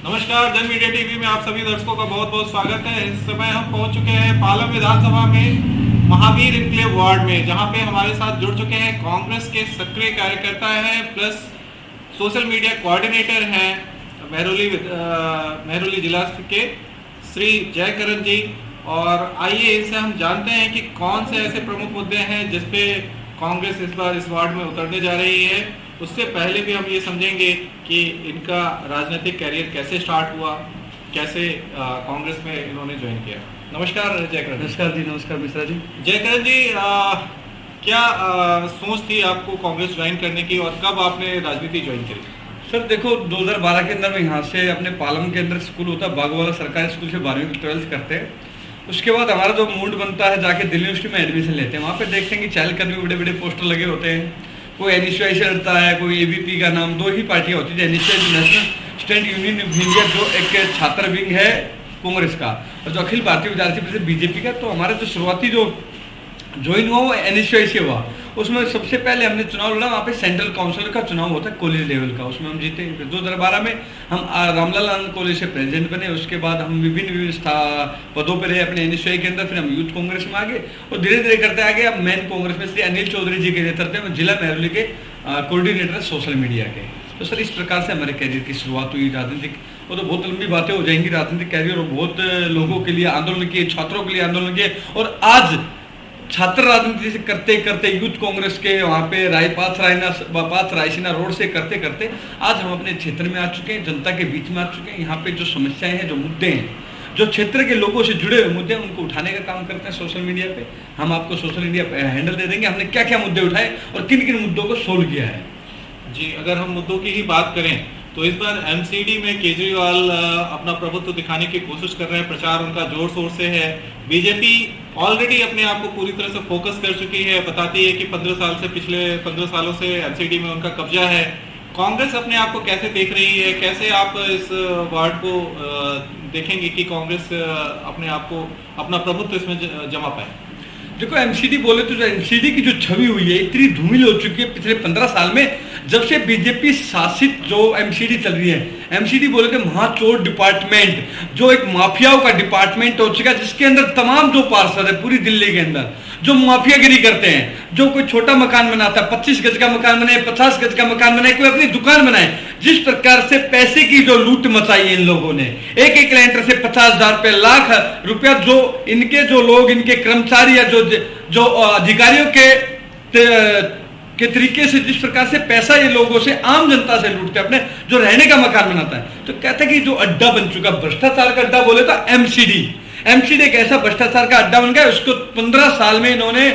नमस्कार, जन media TV में आप सभी दर्शकों का बहुत बहुत स्वागत है। इस समय हम पहुंच चुके हैं पालम विधानसभा में महावीर इनक्लेव वार्ड में, जहां पे हमारे साथ जुड़ चुके हैं कांग्रेस के सक्रिय कार्यकर्ता हैं प्लस सोशल मीडिया कोऑर्डिनेटर हैं महरौली जिला के श्री जयकरण जी। और आइए इनसे हम जानते हैं कि कौन से ऐसे प्रमुख मुद्दे हैं जिसपे कांग्रेस इस बार इस वार्ड में उतरने जा रही है। उससे पहले भी हम ये समझेंगे कि इनका राजनीतिक कैरियर कैसे स्टार्ट हुआ, कैसे कांग्रेस में इन्होंने ज्वाइन किया। नमस्कार जयकरण। नमस्कार जी। नमस्कार मिश्रा जी। जयकरण जी, क्या सोच थी आपको कांग्रेस ज्वाइन करने की और कब आपने राजनीति ज्वाइन करी? सर देखो, 2012 के अंदर में यहाँ से अपने पालम के अंदर स्कूल होता है बागवाला सरकारी स्कूल से 12वीं 12th करते हैं। उसके बाद हमारा जो मूड बनता है जाके दिल्ली यूनिवर्सिटी में एडमिशन लेते हैं। वहाँ पे देखते हैं कि चहलकदमी में बड़े बड़े पोस्टर लगे होते हैं। कोई एनएसयूआई से लड़ता है, कोई एबीपी का नाम, दो ही पार्टियां होती थी, NSUI national student union of India जो एक छात्र विंग है कांग्रेस का, और जो अखिल भारतीय विद्यार्थी परिषद बीजेपी का। तो हमारा जो शुरुआती जो ज्वाइन हुआ वो एनएसयूआई से हुआ। उसमें सबसे पहले हमने चुनाव लड़ा, वहाँ पे सेंट्रल काउंसिल का चुनाव होता है कॉलेज लेवल का, उसमें हम जीते। फिर 2012 में हम रामलाल आनंद कॉलेज से प्रेसिडेंट बने। उसके बाद हम विभिन्न पदों पर रहे अपने एनएसयूआई के अंदर। फिर हम यूथ कांग्रेस में आ गए और धीरे धीरे करते आगे अब मेन कांग्रेस में श्री अनिल चौधरी जी के नेतृत्व में जिला महरौली के कोऑर्डिनेटर सोशल मीडिया के। तो सर इस प्रकार से हमारे कैरियर की शुरुआत हुई राजनीतिक। वो तो बहुत लंबी बातें हो जाएंगी राजनीतिक कैरियर, और बहुत लोगों के लिए आंदोलन किए, छात्रों के लिए आंदोलन किए, और आज छात्र राजनीति से करते करते यूथ कांग्रेस के वहाँ पे रायसीना रोड से करते करते आज हम अपने क्षेत्र में आ चुके हैं, जनता के बीच में आ चुके हैं। यहाँ पे जो समस्याएं हैं, जो मुद्दे हैं, जो क्षेत्र के लोगों से जुड़े हुए मुद्दे हैं, उनको उठाने का काम करते हैं सोशल मीडिया पे। हम आपको सोशल मीडिया हैंडल दे देंगे, हमने क्या क्या मुद्दे उठाए और किन किन मुद्दों को सोल्व किया है। जी, अगर हम मुद्दों की ही बात करें तो इस बार एमसीडी में केजरीवाल अपना प्रभुत्व दिखाने की कोशिश कर रहे हैं। प्रचार उनका जोर शोर से है। बीजेपी ऑलरेडी अपने आप को पूरी तरह से फोकस कर चुकी है, बताती है कि 15 साल से पिछले 15 सालों से एमसीडी में उनका कब्जा है। कांग्रेस अपने आप को कैसे देख रही है, कैसे आप इस वार्ड को देखेंगे कि कांग्रेस अपने आप को अपना प्रभुत्व इसमें जमा पाए? देखो, एमसीडी बोले तो जो एमसीडी की जो छवि हुई है इतनी धूमिल हो चुकी है पिछले 15 साल में, जब से बीजेपी शासित जो एमसीडी चल रही है। एमसीडी बोले तो महाचोर डिपार्टमेंट, जो एक माफियाओं का डिपार्टमेंट हो चुका है, जिसके अंदर तमाम जो पार्षद है पूरी दिल्ली के अंदर जो माफियागिरी करते हैं, जो कोई छोटा मकान बनाता है, 25 गज का मकान बनाए, 50 गज का मकान बनाए, कोई अपनी दुकान बनाए, जिस प्रकार से पैसे की जो लूट मचाई है इन लोगों ने, एक एक लेंटर से 50,000 रुपए, लाख रुपया, जो इनके जो लोग, इनके कर्मचारी या जो अधिकारियों के तरीके से जिस प्रकार से पैसा ये लोगों से, आम जनता से लूटते अपने जो रहने का मकान बनाता है। तो कहते हैं कि जो अड्डा बन चुका, भ्रष्टाचार का अड्डा बोले तो एमसीडी एक ऐसा भ्रष्टाचार का अड्डा बन गया। उसको 15 साल में इन्होंने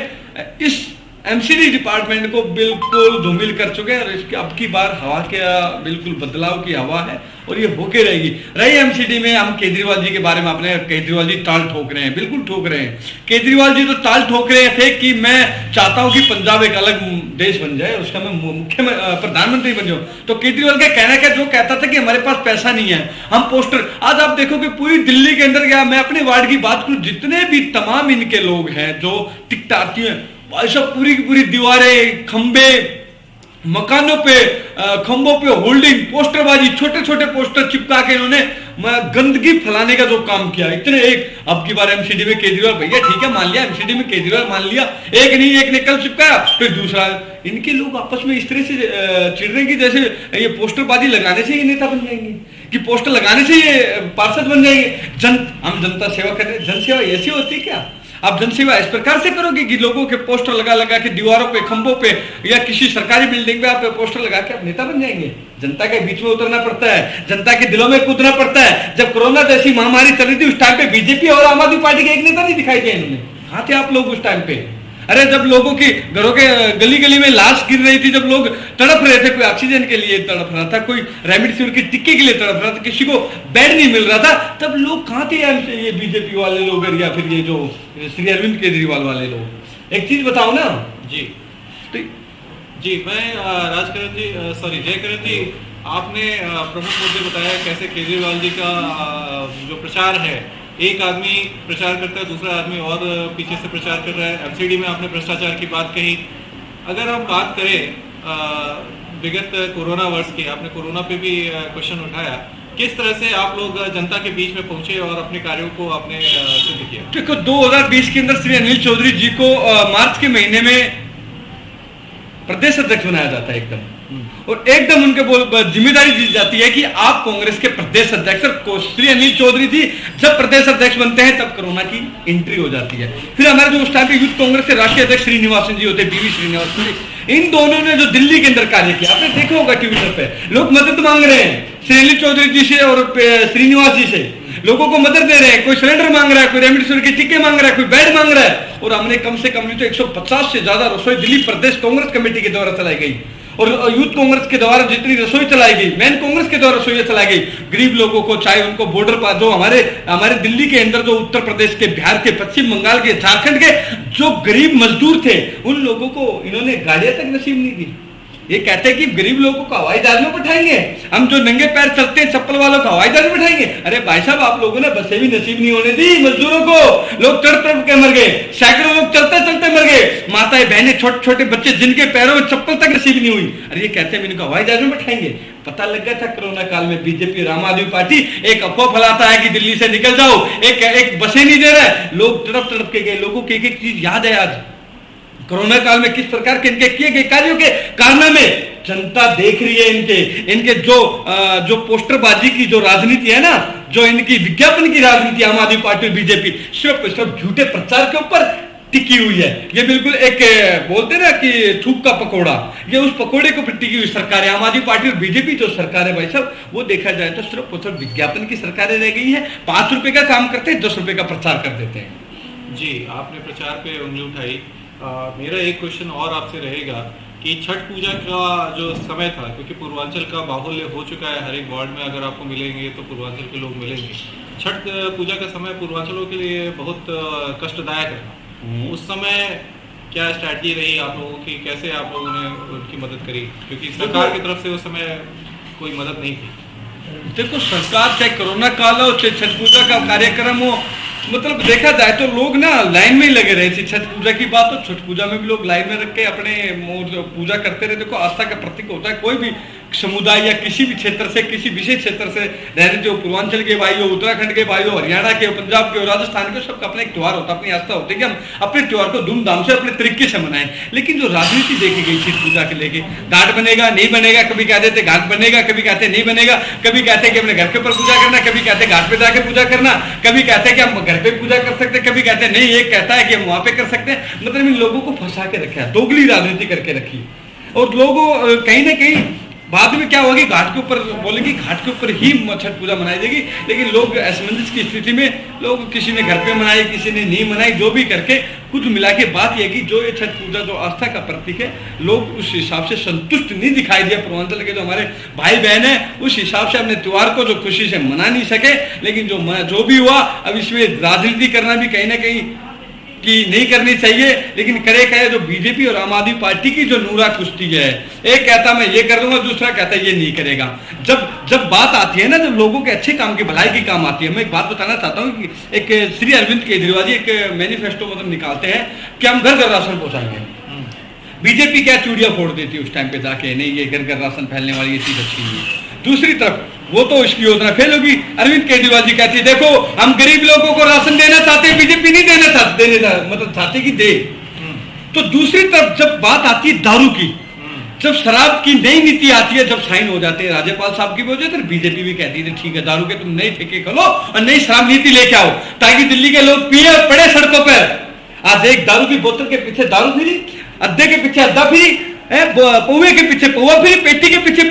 इस एमसीडी डिपार्टमेंट को बिल्कुल धूमिल कर चुके हैं, और इसकी अब की बार हवा के बिल्कुल बदलाव की हवा है और ये होके रहेगी। रही एमसीडी में हम केजरीवाल जी के बारे में, अपने केजरीवाल जी ताल ठोक रहे हैं, बिल्कुल ठोक रहे हैं। केजरीवाल जी तो ताल ठोक रहे थे कि मैं चाहता हूं कि पंजाब एक अलग देश बन जाए, उसका मैं मुख्य प्रधानमंत्री बन जाऊं। तो केजरीवाल का कहना क्या, जो कहता था कि हमारे पास पैसा नहीं है, हम पोस्टर, आज आप देखो कि पूरी दिल्ली के अंदर गया, मैं अपने वार्ड की बात करूं, जितने भी तमाम इनके लोग हैं जो टिकटाती हैं, भाई साहब पूरी की पूरी दीवारें, खंबे, मकानों पे, खंभों पे होल्डिंग, पोस्टरबाजी, छोटे छोटे पोस्टर चिपका के इन्होंने गंदगी फैलाने का जो काम किया। इतने एक अब की बार एमसीडी में केजरीवाल, भैया ठीक है मान लिया, एमसीडी में केजरीवाल मान लिया, एक नहीं एक ने कल चिपकाया, फिर दूसरा। इनके लोग आपस में इस तरह से चिढ़ रहे हैं कि जैसे ये पोस्टरबाजी लगाने से ये नेता बन जाएंगे, कि पोस्टर लगाने से ये पार्षद बन जाएंगे। हम जनता सेवा कर रहे हैं, जन सेवा ऐसी होती है क्या? आप जनसेवा इस प्रकार से करोगे कि लोगों के पोस्टर लगा लगा के दीवारों पे, खंभों पे, या किसी सरकारी बिल्डिंग पे आप पोस्टर लगा के आप नेता बन जाएंगे? जनता के बीच में उतरना पड़ता है, जनता के दिलों में कूदना पड़ता है। जब कोरोना जैसी महामारी चल रही थी उस टाइम पे बीजेपी और आम आदमी पार्टी के एक नेता नहीं दिखाई दिया इन्होंने। कहाँ थे आप लोग उस टाइम पे? अरे जब लोगों की घरों के गली गली में लाश गिर रही थी, जब लोग तड़प रहे थे, कोई ऑक्सीजन के लिए तड़प रहा था, कोई रेमडेसिविर की टिक्के के लिए तड़प रहा था, किसी को बेड नहीं मिल रहा था, तब लोग कहाँ थे ये बीजेपी वाले लोग, या फिर ये जो श्री अरविंद केजरीवाल वाले लोग? एक चीज बताओ ना जी। तो जी, मैं जयकरण जी, आपने प्रमुख मुद्दे बताया कैसे केजरीवाल जी का जो प्रचार है, एक आदमी प्रचार करता है, दूसरा आदमी और पीछे से प्रचार कर रहा है। एमसीडी में आपने भ्रष्टाचार की बात कही। अगर हम बात करें विगत कोरोना वर्ष की, आपने कोरोना पे भी क्वेश्चन उठाया, किस तरह से आप लोग जनता के बीच में पहुंचे और अपने कार्यों को आपने सिद्ध किया? देखो 2020 के अंदर श्री अनिल चौधरी जी को मार्च के महीने में प्रदेश अध्यक्ष बनाया जाता है एकदम, और एकदम उनके जिम्मेदारी दी जाती है कि आप कांग्रेस के प्रदेश अध्यक्ष, और श्री अनिल चौधरी जी जब प्रदेश अध्यक्ष बनते हैं तब कोरोना की एंट्री हो जाती है। फिर हमारे जो उस टाइम पे यूथ कांग्रेस के राष्ट्रीय अध्यक्ष श्रीनिवासन जी होते, बीवी श्रीनिवासन जी, इन दोनों ने जो दिल्ली के अंदर कार्य किया, आपने देखा होगा ट्विटर पे लोग मदद मांग रहे हैं श्री अनिल चौधरी जी से और श्रीनिवास जी से, लोगों को मदद दे रहे हैं, कोई सिलेंडर मांग रहा है, कोई रेमडेसिविर के टीके मांग रहा है, कोई बेड मांग रहा है, और हमने कम से कम नहीं तो 150 से ज्यादा रसोई दिल्ली प्रदेश कांग्रेस कमेटी के द्वारा चलाई गई, और यूथ कांग्रेस के द्वारा जितनी रसोई चलाई गई, मेन कांग्रेस के द्वारा रसोई चलाई गई, गरीब लोगों को, चाहे उनको बॉर्डर पर जो हमारे दिल्ली के अंदर जो उत्तर प्रदेश के, बिहार के, पश्चिम बंगाल के, झारखंड के जो गरीब मजदूर थे, उन लोगों को इन्होंने गाड़ियां तक नसीब नहीं दी। ये कहते हैं कि गरीब लोगों को हवाई जहाज में बैठाएंगे, हम जो नंगे पैर चलते हैं चप्पल वालों को हवाई जहाज में बैठाएंगे। अरे भाई साहब, आप लोगों ने बसें भी नसीब नहीं होने दी मजदूरों को, लोग तड़प तड़प के मर गए, सैकड़ों लोग चलते चलते मर गए, माताएं बहनें, छोटे छोटे बच्चे जिनके पैरों में चप्पल तक नसीब नहीं हुई। अरे ये कहते हैं इनको हवाई जहाज में बैठाएंगे। पता लग गया था कोरोना काल में बीजेपी और आम आदमी पार्टी एक अफवाह फैलाता है कि दिल्ली से निकल जाओ, एक बसें नहीं दे रहे, लोग तड़प तड़प के गए। लोगों की एक एक चीज याद है आज, कोरोना काल में किस प्रकार के इनके किए गए कार्यों के कारनामे जनता देख रही है। इनके जो पोस्टरबाजी की जो राजनीति है ना, जो इनकी विज्ञापन की राजनीति आम आदमी पार्टी और बीजेपी सिर्फ झूठे प्रचार के ऊपर टिकी हुई है। ये बिल्कुल एक बोलते ना कि थूक का पकोड़ा, ये उस पकोड़े को टिकी हुई सरकार है। आम आदमी पार्टी और बीजेपी जो सरकार है भाई साहब, वो देखा जाए तो सिर्फ विज्ञापन की सरकारें रह गई है। 5 रुपए का काम करते हैं, 10 रुपए का प्रचार कर देते हैं। जी, आपने प्रचार पे उंगली उठाई। मेरा एक क्वेश्चन और आपसे रहेगा कि छठ पूजा का जो समय था, क्योंकि पूर्वांचल का बाहुल्य हो चुका है, हर एक वार्ड में अगर आपको मिलेंगे तो पूर्वांचल के लोग मिलेंगे। छठ पूजा का समय पूर्वांचलों के लिए बहुत कष्टदायक रहा। उस समय क्या स्ट्रैटेजी रही आप लोगों की, कैसे आप लोगों ने उनकी मदद करी, क्योंकि सरकार की तरफ से उस समय कोई मदद नहीं थी? देखो, सरकार चाहे कोरोना काल हो, चाहे छठ पूजा का कार्यक्रम हो, मतलब देखा जाए तो लोग ना लाइन में ही लगे रहे थे। छठ पूजा की बात तो छठ पूजा में भी लोग लाइन में रख के अपने पूजा करते रहे। देखो, आस्था का प्रतीक होता है, कोई भी समुदाय या किसी भी क्षेत्र से, किसी विशेष क्षेत्र से रह रहे, जो पूर्वांचल के भाई हो, उत्तराखंड के भाई हो, हरियाणा के, पंजाब के, राजस्थान के, सबका अपना एक त्योहार होता है, अपनी आस्था होती है कि हम अपने त्योहार को धूमधाम से अपने तरीके से मनाएं। लेकिन जो राजनीति देखी गई छठ पूजा के लेके, घाट बनेगा नहीं बनेगा, कभी कहते थे घाट बनेगा, कभी कहते नहीं बनेगा, कभी कहते कि अपने घर के ऊपर पूजा करना, कभी कहते घाट पे जाके पूजा करना, कभी कहते कि हम घर पे पूजा कर सकते, कभी कहते नहीं, एक कहता है कि हम वहां पे कर सकते हैं। मतलब इन लोगों को फंसा के रखा है, दोगली राजनीति करके रखी, और लोगों कहीं ना कहीं बाद में क्या होगा कि घाट के ऊपर बोलेंगे, घाट के ऊपर ही छठ पूजा मनाई जाएगी। लेकिन लोग असमंजस की स्थिति में, लोग किसी ने घर पे मनाई, किसी ने नहीं मनाई, जो भी करके कुछ मिला के बात यह कि जो ये छठ पूजा जो आस्था का प्रतीक है, लोग उस हिसाब से संतुष्ट नहीं दिखाई दिया। पूर्वांचल के जो हमारे भाई बहन है, उस हिसाब से अपने त्योहार को जो खुशी से मना नहीं सके। लेकिन जो भी हुआ, अब इसमें राजनीति करना भी कहीं ना कहीं कि नहीं करनी चाहिए, लेकिन करे क्या, जो बीजेपी और आम आदमी पार्टी की जो नूरा कुश्ती है, एक कहता मैं ये कर दूंगा, दूसरा कहता ये नहीं करेगा। जब बात आती है ना, जब लोगों के अच्छे काम की, भलाई की काम आती है, मैं एक बात बताना चाहता हूँ कि एक श्री अरविंद केजरीवाल जी एक मैनिफेस्टो मतलब निकालते हैं कि हम घर घर राशन पहुंचाएंगे। बीजेपी क्या चूड़ियां फोड़ देती है उस टाइम पे जाके, नहीं ये घर घर राशन फैलने वाली ये चीज अच्छी नहीं है। दूसरी तरफ वो तो इसकी योजना फेल होगी। अरविंद केजरीवाल जी कहती है देखो हम गरीब लोगों को राशन देना चाहते हैं, बीजेपी नहीं देना चाहते, मतलब चाहते कि दे। तो दूसरी तरफ जब बात आती है दारू की, जब शराब की नई नीति आती है, जब साइन हो जाते हैं राज्यपाल साहब की वजह से, बीजेपी भी कहती है ठीक है, दारू के तुम नई ठेके खोलो और नई शराब नीति लेके आओ, ताकि दिल्ली के लोग पिए और पड़े सड़कों पर। आज एक दारू की बोतल के पीछे दारू फ्री, अद्दे के पीछे अद्दा फ्री, पौवे के पीछे पौवा फ्री, पेटी के पीछे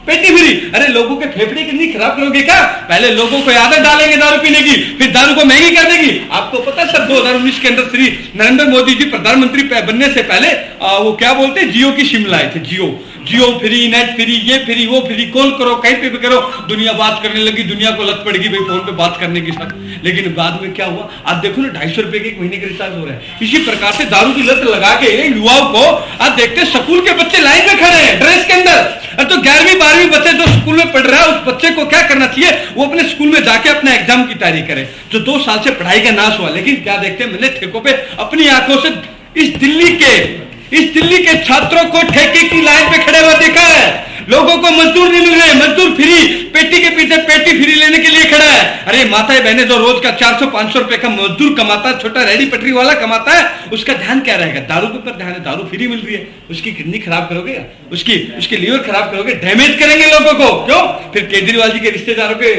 पेटी फ्री। अरे लोगों के फेफड़े कितनी खराब करोगे क्या? पहले लोगों को आदत डालेंगे दारू पीने की, फिर दारू को महंगी कर देगी। आपको पता है सर, 2019 के अंदर श्री नरेंद्र मोदी जी प्रधानमंत्री बनने से पहले वो क्या बोलते हैं, जियो की सिम लाए थे। जियो फ्री, नेट फ्री, ये फ्री, वो फ्री, कॉल करो कहीं पे भी करो, दुनिया बात करने लगी, दुनिया को लत पड़ेगी भाई फोन पे बात करने की साथ। लेकिन बाद में क्या हुआ, आज देखो ना 250 रुपए के एक महीने के रिचार्ज हो रहा है। इसी प्रकार से दारू की लत लगा के युवाओं को आज देखते स्कूल के बच्चे लाइन में खड़े हैं ड्रेस के अंदर। तो 11वीं 12वीं बच्चे जो स्कूल में पढ़ रहा है, उस बच्चे को क्या करना चाहिए, वो अपने स्कूल में जाके अपना एग्जाम की तैयारी करे। जो 2 साल से पढ़ाई का नाश हुआ, लेकिन क्या देखते हैं, मैंने ठेकों पे अपनी आंखों से इस दिल्ली के छात्रों को ठेके की लाइन पे खड़े हुए देखा है। लोगों को मजदूर नहीं मिल रहे, मजदूर फ्री, पेटी के पीछे पेटी फ्री लेने के लिए खड़ा है। अरे माताएं बहने जो रोज का 400-500 रुपए का मजदूर कमाता है, छोटा रेडी पटरी वाला कमाता है, उसका ध्यान क्या रहेगा? दारू के ऊपर ध्यान है। दारू फ्री मिल रही है, उसकी किडनी खराब करोगे, उसकी लीवर खराब करोगे, डैमेज करेंगे लोगों को। क्यों? फिर केजरीवाल जी के रिश्तेदारों के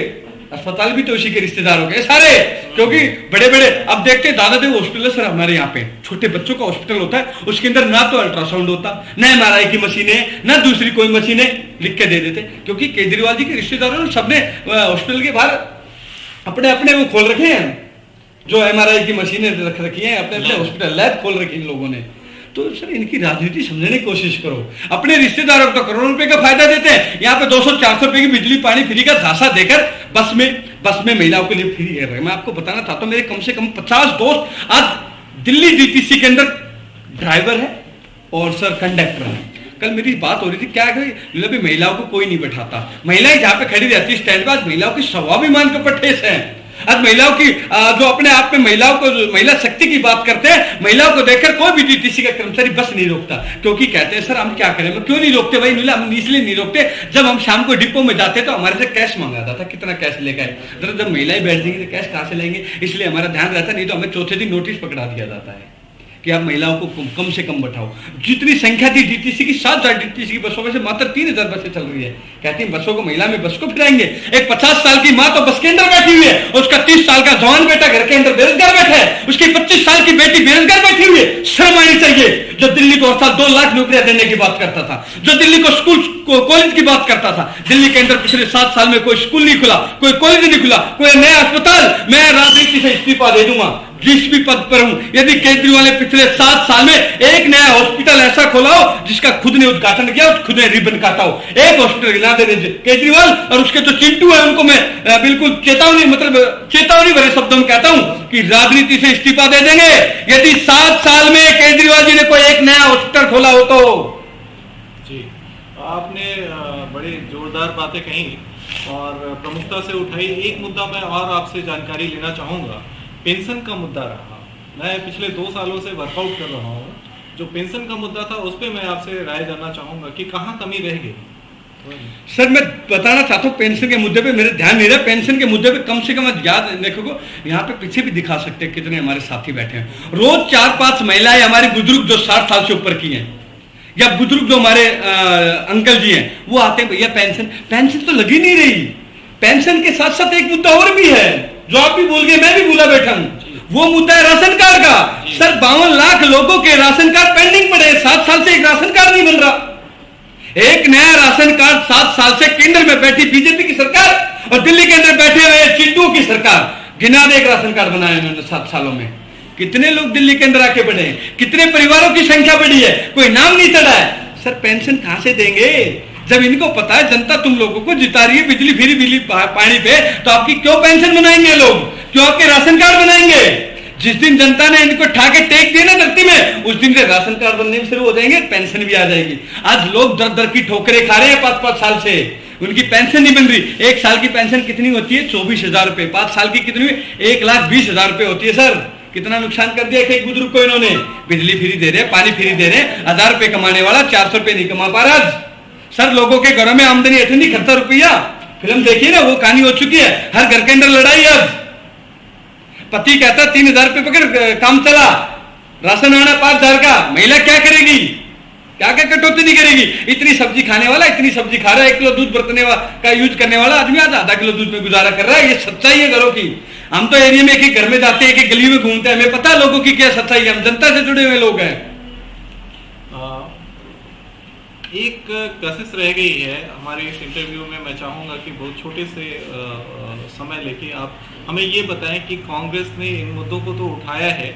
अस्पताल भी तो उसी के रिश्तेदार हो गए सारे, क्योंकि बड़े बड़े अब देखते दादादेव हॉस्पिटल है सर हमारे यहाँ पे, छोटे बच्चों का हॉस्पिटल होता है, उसके अंदर ना तो अल्ट्रासाउंड होता, ना एमआरआई की मशीनें, ना दूसरी कोई मशीनें, लिख के दे देते। क्योंकि केजरीवाल जी के रिश्तेदारों ने सबने हॉस्पिटल के बाहर अपने अपने वो खोल रखे हैं, जो एमआरआई की मशीनें रख रखी हैं, अपने अपने हॉस्पिटल लैब खोल रखी इन लोगों ने। तो सर इनकी राजनीति समझने की कोशिश करो। अपने रिश्तेदारों को तो करोड़ों रुपए का फायदा देते हैं, यहाँ पे 200-400 रुपए की बिजली पानी फ्री का झांसा देकर बस में महिलाओं के लिए फ्री है। मैं आपको बताना चाहता हूँ, मेरे कम से कम 50 दोस्त आज दिल्ली डीटीसी के अंदर ड्राइवर है और सर कंडक्टर है। कल मेरी बात हो रही थी, क्या है महिलाओं को कोई नहीं बैठाता, महिलाएं जहां पे खड़ी रहती है स्टैंड पर, आज महिलाओं की स्वाभिमान के ऊपर ठेस है। आज महिलाओं की जो अपने आप में महिलाओं को महिला शक्ति की बात करते हैं, महिलाओं को देखकर कोई भी डीटीसी का कर्मचारी बस नहीं रोकता, क्योंकि कहते हैं सर हम क्या करें। मैं क्यों नहीं रोकते भाई? हम इसलिए नहीं रोकते, जब हम शाम को डिपो में जाते तो हमारे से कैश मंगाता था, कितना कैश लेकर आए। जब महिलाएं बैठ जाएंगी तो कैश कहां से लेंगे, इसलिए हमारा ध्यान रहता, नहीं तो हमें चौथे दिन नोटिस पकड़ा दिया जाता है कि आप महिलाओं को कम से कम बैठाओ। जितनी संख्या थी डीटीसी की, 7,000 डीटीसी की बसों में से मात्र 3,000 बसें चल रही है। कहती हैं बसों को, महिला में बस को फिराएंगे। एक 50 साल की माँ तो बस के अंदर बैठी हुई है, उसका 30 साल का जवान बेटा घर के अंदर बेरोजगार बैठा है, उसकी 25 साल की बेटी बेरोजगार बैठी हुई है। शर्म आनी चाहिए। जो दिल्ली को हर साल 2 लाख नौकरियां देने की बात करता था, जो दिल्ली को स्कूल कॉलेज की बात करता था, दिल्ली के अंदर पिछले 7 साल में कोई स्कूल नहीं खुला, कोई कॉलेज नहीं खुला, कोई नया अस्पताल। मैं राजनीति से इस्तीफा दे दूंगा जिस भी पद पर हूं, यदि केजरीवाल ने पिछले 7 साल में एक नया हॉस्पिटल ऐसा खोला हो जिसका खुद ने उद्घाटन किया, खुद ने रिबन काटा हो, एक हॉस्पिटल गिना दे केजरीवाल। और उसके जो चिंटू है उनको मैं बिल्कुल चेतावनी भरे शब्दों में कहता हूं कि राजनीति से इस्तीफा दे देंगे यदि 7 साल में केजरीवाल जी ने कोई एक नया हॉस्पिटल खोला हो तो। जी, आपने बड़ी जोरदार बातें कही और प्रमुखता से उठाई। एक मुद्दा मैं और आपसे जानकारी लेना चाहूंगा, पेंशन का मुद्दा रहा। मैं पिछले 2 सालों से वर्कआउट कर रहा हूँ, जो पेंशन का मुद्दा था उस पर मैं आपसे राय जानना चाहूंगा कि कहाँ कमी रह गई। सर मैं बताना चाहता हूँ, पेंशन के मुद्दे पे मेरे ध्यान नहीं रहा। पेंशन के मुद्दे पे कम से कम याद देखो, यहाँ पे पीछे भी दिखा सकते हैं कितने हमारे साथी बैठे हैं। रोज 4-5 महिलाएं हमारे बुजुर्ग जो 60 साल से ऊपर की हैं, या बुजुर्ग जो हमारे अंकल जी हैं, वो आते हैं भैया पेंशन तो लगी नहीं रही। पेंशन के साथ साथ एक मुद्दा और भी है जो आप भी भूल गए, मैं भी भूला बैठा हूं, वो मुद्दा है राशन कार्ड का। सर 52 लाख लोगों के राशन कार्ड पेंडिंग पड़े, 7 साल से एक राशन कार्ड नहीं बन रहा। एक नया राशन कार्ड 7 साल से केंद्र में बैठी बीजेपी की सरकार और दिल्ली के अंदर बैठे हुए चिंटू की सरकार, गिना दे एक राशन कार्ड बनाया उन्होंने 7 सालों में। कितने लोग दिल्ली के अंदर आके बढ़े, कितने परिवारों की संख्या बढ़ी है, कोई नाम नहीं चढ़ा है। सर पेंशन कहां से देंगे जब इनको पता है जनता तुम लोगों को जिता रही है बिजली फ्री, बिजली पानी पे, तो आपकी क्यों पेंशन बनाएंगे लोग, क्यों आपके राशन कार्ड बनाएंगे? जिस दिन जनता ने इनको ठाके टेक दिए ना धरती में, उस दिन से राशन कार्ड बनने शुरू हो जाएंगे, पेंशन भी आ जाएगी। आज लोग दर दर की ठोकरें खा रहे हैं 5-5 साल से, उनकी पेंशन नहीं बन रही। 1 साल की पेंशन कितनी होती है? 24,000 रुपए। 5 साल की कितनी? 1,20,000 रुपए होती है। सर कितना नुकसान कर दिया एक बुजुर्ग को इन्होंने। बिजली फ्री दे रहे, पानी फ्री दे रहे, 1000 रुपए कमाने वाला 400 रुपए नहीं कमा पा रहा आज। सर लोगों के घरों में आमदनी इतनी खर्चा रुपया, फिल्म देखिए ना, वो कहानी हो चुकी है। हर घर के अंदर लड़ाई है। पति कहता 3,000 रुपए पकड़ काम चला, राशन आना 5,000 का, महिला क्या करेगी? क्या कटौती नहीं करेगी? इतनी सब्जी खाने वाला इतनी सब्जी खा रहा है, 1 किलो दूध बरतने का यूज करने वाला आदमी आज आधा किलो दूध में गुजारा कर रहा है। ये सच्चाई है घरों की। हम तो एरिया में एक घर में जाते हैं, एक गली में घूमते हैं, हमें पता है लोगों की क्या सच्चाई है। हम जनता से जुड़े हुए लोग हैं। एक कोशिश रह गई है हमारे इस इंटरव्यू में। मैं चाहूंगा कि बहुत छोटे से समय लेके आप हमें ये बताएं कि कांग्रेस ने इन मुद्दों को तो उठाया है,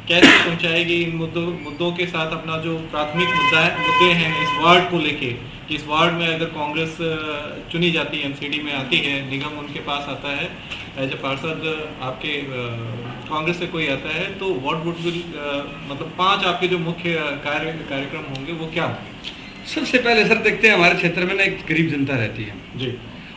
कैसे पहुंचाएगी इन मुद्दों के साथ अपना जो प्राथमिक मुद्दे हैं इस वार्ड को लेके। कि इस वार्ड में अगर कांग्रेस चुनी जाती है, एमसीडी में आती है, निगम उनके पास आता है, एज ए पार्षद आपके कांग्रेस से कोई आता है, तो व्हाट वुड विल मतलब 5 आपके जो मुख्य कार्यक्रम होंगे वो क्या होंगे? सबसे पहले सर देखते हैं हमारे क्षेत्र में ना एक गरीब जनता रहती है जी,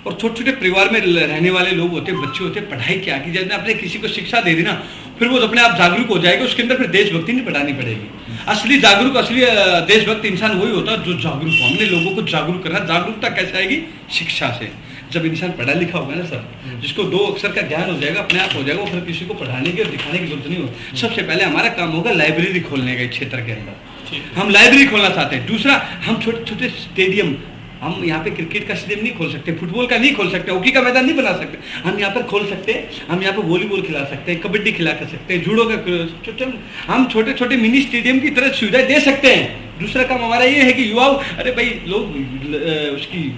और छोटे छोटे परिवार में रहने वाले लोग होते हैं, बच्चे होते हैं, पढ़ाई क्या की जाए, आपने किसी को शिक्षा दे दी ना, फिर वो अपने आप जागरूक हो जाएगा, उसके अंदर फिर देशभक्ति नहीं बढ़ानी पड़ेगी। असली जागरूक, असली देशभक्त इंसान वही होता है जो जागरूक हो। हमने लोगों को जागरूक करना। जागरूकता कैसे आएगी? शिक्षा से। जब इंसान पढ़ा लिखा होगा ना सर, जिसको 2 अक्षर का ज्ञान हो जाएगा, अपने आप हो जाएगा, फिर किसी को पढ़ाने की और दिखाने की जरूरत नहीं हो। सबसे पहले हमारा काम होगा लाइब्रेरी खोलने का इस क्षेत्र के अंदर। हम लाइब्रेरी खोलना चाहते हैं। दूसरा, हम छोटे छोटे स्टेडियम, हम यहाँ पे क्रिकेट का स्टेडियम नहीं खोल सकते, फुटबॉल का नहीं खोल सकते, हॉकी का मैदान नहीं बना सकते, हम यहाँ पर खोल सकते हैं। हम यहाँ पे वॉलीबॉल खिला सकते हैं, कबड्डी खिला कर सकते हैं, जूडो का हम छोटे छोटे मिनी स्टेडियम की तरह सुविधाएं दे सकते हैं। दूसरा काम हमारा ये है कि युवाओं, अरे भाई लोग उसकी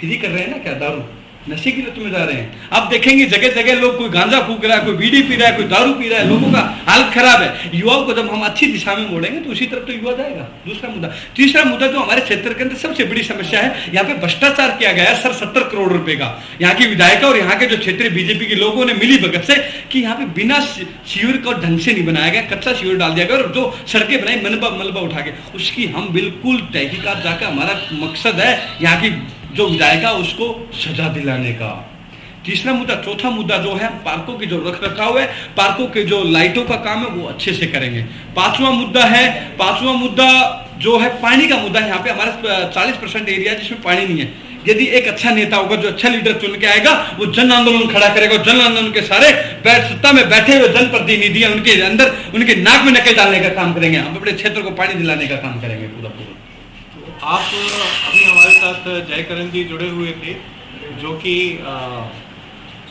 फ्री कर रहे हैं ना, क्या दारू नशे की लत में जा रहे हैं। अब देखेंगे जगह जगह लोग, कोई गांजा फूक रहा है, कोई बीड़ी पी रहा है, कोई दारू पी रहा है, लोगों का हालत खराब है। युवाओं को जब हम अच्छी दिशा में मोड़ेंगे तो उसी तरफ तो युवा जाएगा। दूसरा मुद्दा। तीसरा मुद्दा जो हमारे क्षेत्र के अंदर सबसे बड़ी समस्या है, यहाँ पे भ्रष्टाचार किया गया है सर 70 करोड़ रुपए का। यहाँ की विधायिका और यहाँ के जो क्षेत्रीय बीजेपी के लोगों ने मिली भगत से कि यहाँ पे बिना सीवर को ढंग से नहीं बनाया गया, कच्चा सीवर डाल दिया गया और जो सड़कें बनाई मलबा उठा के, उसकी हम बिल्कुल तहकीकात जाकर, हमारा मकसद है यहाँ की जो विधायिका उसको सजा दिलाने का। तीसरा मुद्दा। चौथा मुद्दा जो है, पार्कों की जो रख रखाव है, पार्कों के जो लाइटों का काम है वो अच्छे से करेंगे। पांचवा मुद्दा जो है पानी का मुद्दा। यहाँ पे हमारे 40% एरिया जिसमें पानी नहीं है। यदि एक अच्छा नेता होगा, जो अच्छा लीडर चुन के आएगा, वो जन आंदोलन खड़ा करेगा। जन आंदोलन के सारे सत्ता में बैठे हुए जनप्रतिनिधि उनके अंदर, उनके नाक में नकेल डालने का काम करेंगे। हम अपने क्षेत्र को पानी दिलाने का काम करेंगे पूरा। आप अभी हमारे साथ जयकरण जी जुड़े हुए थे, जो कि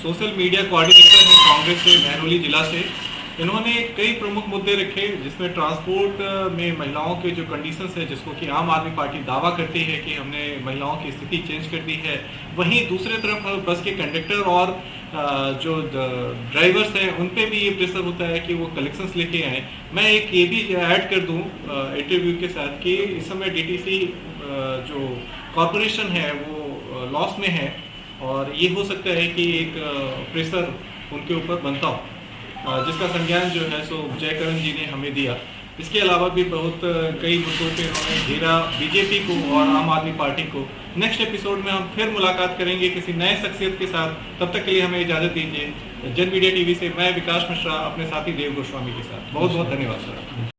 सोशल मीडिया कोऑर्डिनेटर हैं कांग्रेस से, महरौली जिला से। इन्होंने कई प्रमुख मुद्दे रखे, जिसमें ट्रांसपोर्ट में महिलाओं के जो कंडीशंस है, जिसको कि आम आदमी पार्टी दावा करती है कि हमने महिलाओं की स्थिति चेंज कर दी है। वहीं दूसरे तरफ बस के कंडक्टर और जो ड्राइवर्स हैं उन पे भी ये प्रेशर होता है कि वो कलेक्शंस लेके आए। मैं एक ये भी ऐड कर दूं इंटरव्यू के साथ कि इस समय डीटीसी जो कॉरपोरेशन है वो लॉस में है, और ये हो सकता है कि एक प्रेशर उनके ऊपर बनता हो, जिसका संज्ञान जो है सो जयकरण जी ने हमें दिया। इसके अलावा भी बहुत कई मुद्दों पे उन्होंने घेरा बीजेपी को और आम आदमी पार्टी को। नेक्स्ट एपिसोड में हम फिर मुलाकात करेंगे किसी नए शख्सियत के साथ। तब तक के लिए हमें इजाज़त दीजिए। जन मीडिया टीवी से मैं विकास मिश्रा अपने साथी देव गोस्वामी के साथ। बहुत बहुत धन्यवाद सर।